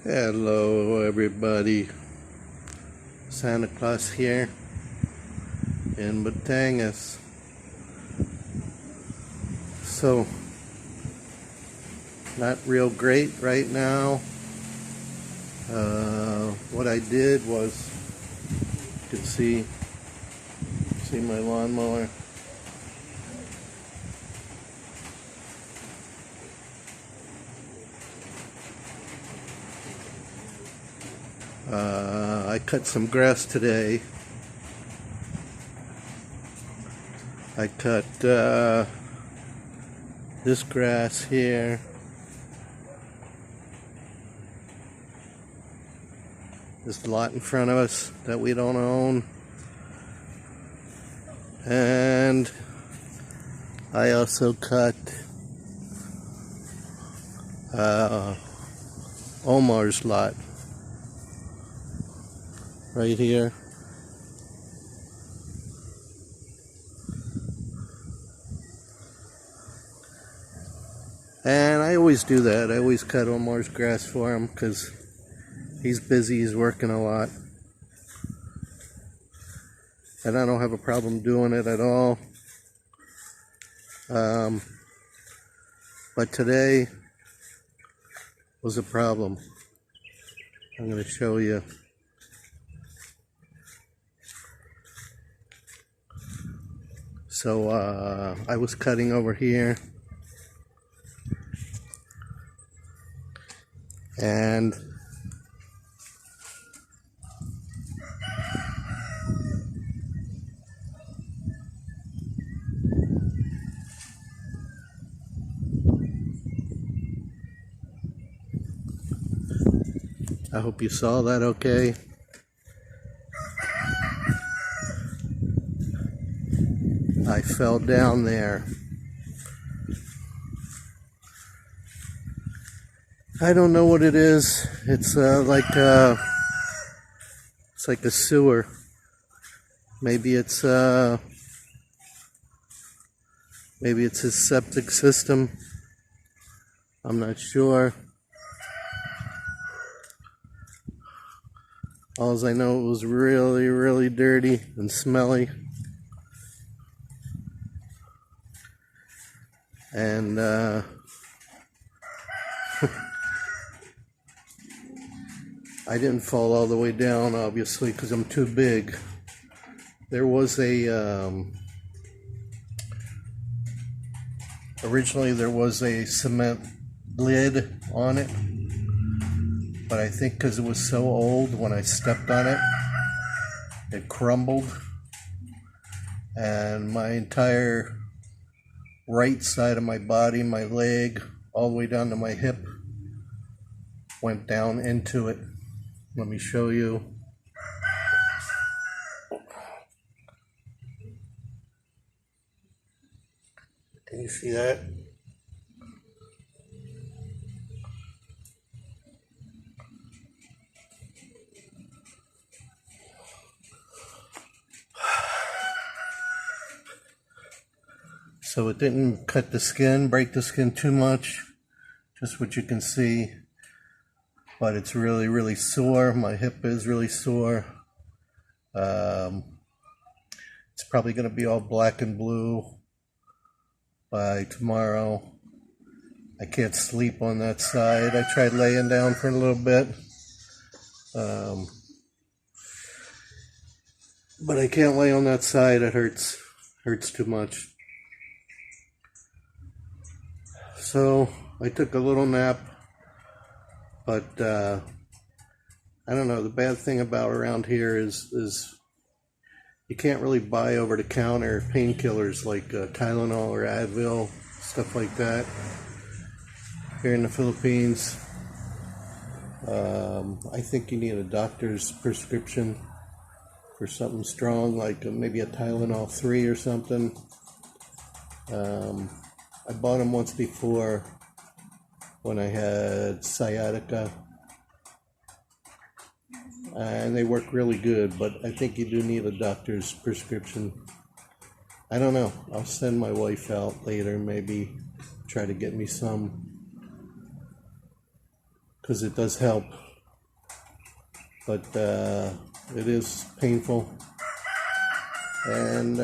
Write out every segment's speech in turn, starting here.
Hello everybody, Santa Claus here in Batangas. So, not real great right now. What I did was, you can see my lawnmower. I cut some grass today. I cut this grass here. This lot in front of us that we don't own. And I also cut Omar's lot right here. And I always do that. I always cut Omar's grass for him because he's busy, he's working a lot. And I don't have a problem doing it at all. But today was a problem. I'm going to show you. So I was cutting over here, and I hope you saw that okay. I fell down there. I don't know what it is. It's like a sewer. Maybe it's his septic system. I'm not sure. All I know, it was really, really dirty and smelly. And I didn't fall all the way down, obviously, because I'm too big. There was originally there was a cement lid on it, but I think because it was so old, when I stepped on it, it crumbled, and my entire right side of my body, my leg, all the way down to my hip, went down into it. Let me show you. Can you see that? So it didn't cut the skin, break the skin too much, just what you can see. But it's really, really sore. My hip is really sore. It's probably going to be all black and blue by tomorrow. I can't sleep on that side. I tried laying down for a little bit. But I can't lay on that side. It hurts. Hurts too much. So I took a little nap. But I don't know, the bad thing about around here is you can't really buy over the counter painkillers like Tylenol or Advil, stuff like that. Here in the Philippines, I think you need a doctor's prescription for something strong, like maybe a Tylenol 3 or something. I bought them once before when I had sciatica, and they work really good, but I think you do need a doctor's prescription. I don't know. I'll send my wife out later, maybe try to get me some, because it does help. but it is painful. And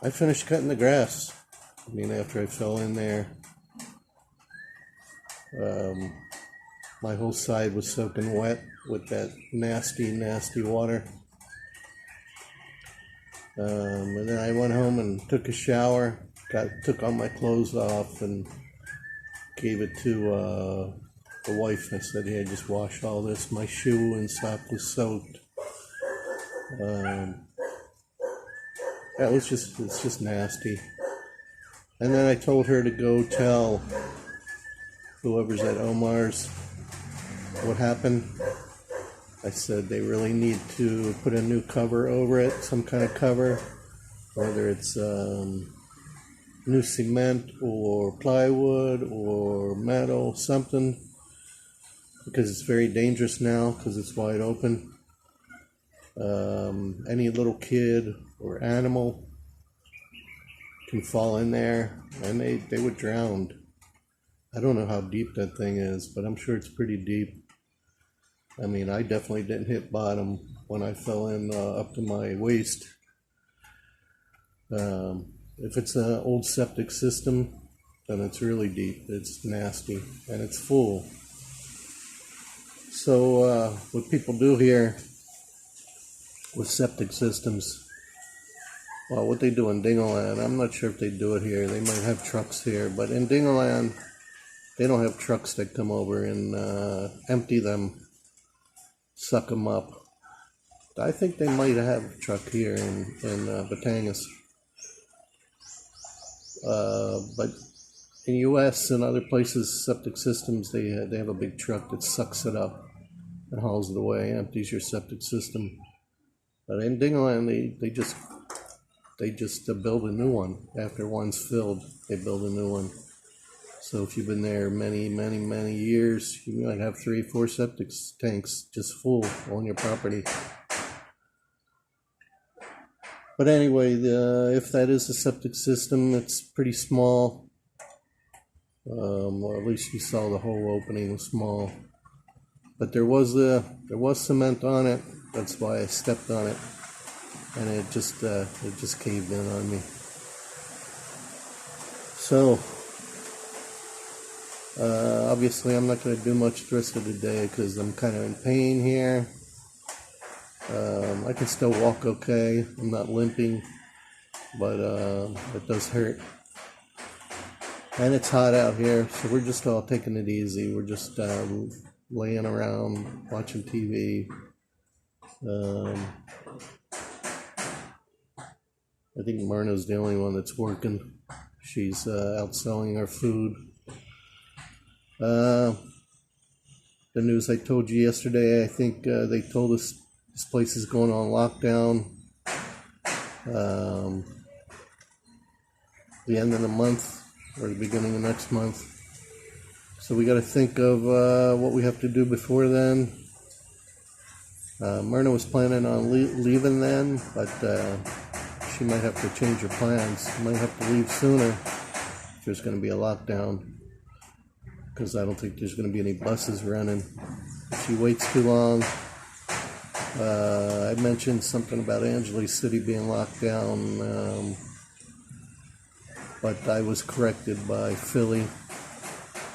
I finished cutting the grass. I mean, after I fell in there, my whole side was soaking wet with that nasty, nasty water. And then I went home and took a shower, took all my clothes off and gave it to the wife. I said, "Hey, just wash all this." My shoe and sock was soaked. It's just nasty. And then I told her to go tell whoever's at Omar's what happened. I said they really need to put a new cover over it, some kind of cover, whether it's new cement or plywood or metal, something, because it's very dangerous now because it's wide open. Any little kid or animal can fall in there and they would drown. I don't know how deep that thing is, but I'm sure it's pretty deep. I mean, I definitely didn't hit bottom when I fell in up to my waist. If it's an old septic system, then it's really deep. It's nasty and it's full. So what people do here with septic systems, well, what they do in Dingaland, I'm not sure if they do it here. They might have trucks here, but in Dingaland, they don't have trucks that come over and empty them, suck them up. I think they might have a truck here in Batangas. But in the U.S. and other places, septic systems, they have a big truck that sucks it up and hauls it away, empties your septic system. But in Dingaland, they just build a new one. After one's filled, they build a new one. So if you've been there many, many, many years, you might have 3 or 4 septic tanks just full on your property. But anyway, if that is a septic system, it's pretty small. Or at least you saw the whole opening was small. But there was cement on it. That's why I stepped on it, and it just caved in on me. So obviously I'm not going to do much the rest of the day because I'm kind of in pain here. I can still walk okay. I'm not limping, but it does hurt. And it's hot out here, so we're just all taking it easy. We're just laying around, watching TV. I think Myrna's the only one that's working. She's out selling her food. The news I told you yesterday, I think they told us this place is going on lockdown the end of the month or the beginning of next month. So we got to think of what we have to do before then. Myrna was planning on leaving then, but she might have to change her plans. She might have to leave sooner if there's going to be a lockdown, because I don't think there's going to be any buses running. If she waits too long, I mentioned something about Angeles City being locked down, but I was corrected by Philly.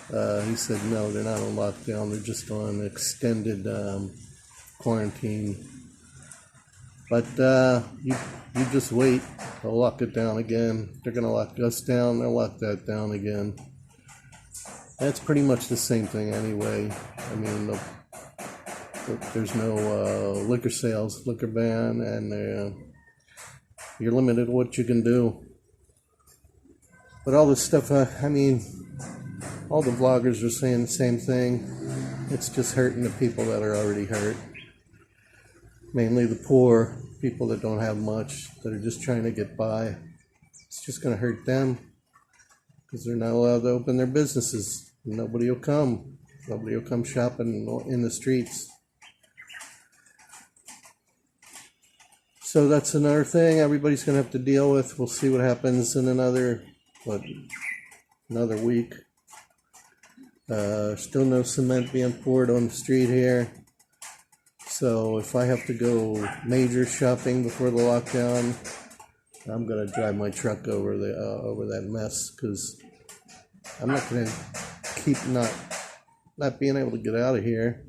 He said, no, they're not on lockdown. They're just on extended quarantine. But you just wait. They'll lock it down again. They're going to lock us down. They'll lock that down again. That's pretty much the same thing anyway. I mean, there's no liquor sales, liquor ban, and you're limited to what you can do. But all this stuff, I mean, all the vloggers are saying the same thing. It's just hurting the people that are already hurt. Mainly the poor, people that don't have much, that are just trying to get by. It's just going to hurt them because they're not allowed to open their businesses. Nobody will come. Nobody will come shopping in the streets. So that's another thing everybody's going to have to deal with. We'll see what happens in another week. Still no cement being poured on the street here. So if I have to go major shopping before the lockdown, I'm gonna drive my truck over that mess, because I'm not gonna keep not being able to get out of here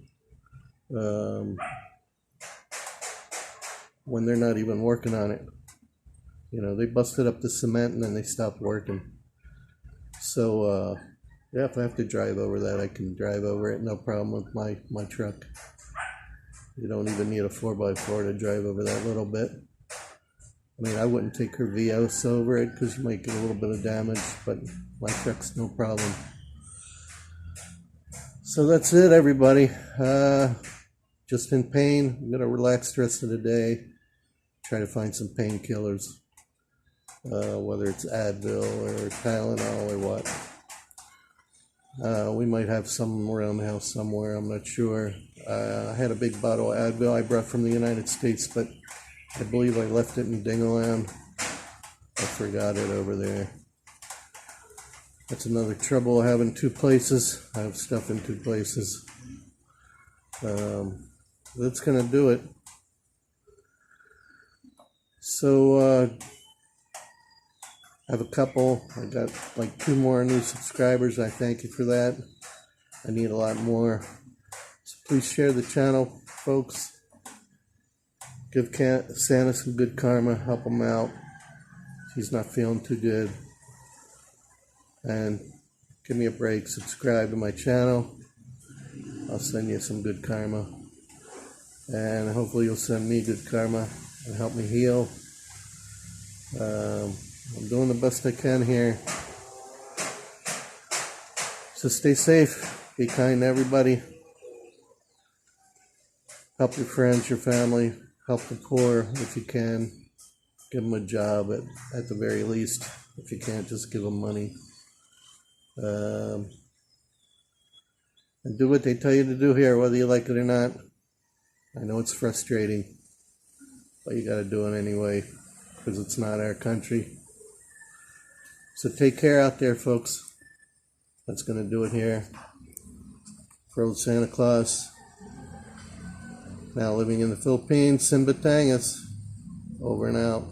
when they're not even working on it. You know, they busted up the cement and then they stopped working. So yeah, if I have to drive over that, I can drive over it, no problem with my truck. You don't even need a 4x4 to drive over that little bit. I mean, I wouldn't take her Vios over it because you might get a little bit of damage, but my truck's no problem. So that's it, everybody. Just in pain. I'm gonna relax the rest of the day. Try to find some painkillers, whether it's Advil or Tylenol or what. We might have some around the house somewhere, I'm not sure. I had a big bottle of Advil I brought from the United States, but I believe I left it in Dingaland. I forgot it over there. That's another trouble I have in two places. I have stuff in two places. That's gonna do it. So I have a couple. I got like 2 more new subscribers. I thank you for that. I need a lot more. So please share the channel, folks. Give Santa some good karma. Help him out. He's not feeling too good. And give me a break. Subscribe to my channel. I'll send you some good karma. And hopefully you'll send me good karma and help me heal. I'm doing the best I can here. So stay safe. Be kind to everybody. Help your friends, your family. Help the poor if you can. Give them a job at the very least. If you can't, just give them money. And do what they tell you to do here, whether you like it or not. I know it's frustrating, but you got to do it anyway, because it's not our country. So take care out there, folks. That's going to do it here. For old Santa Claus, now living in the Philippines, Simbatangas, over and out.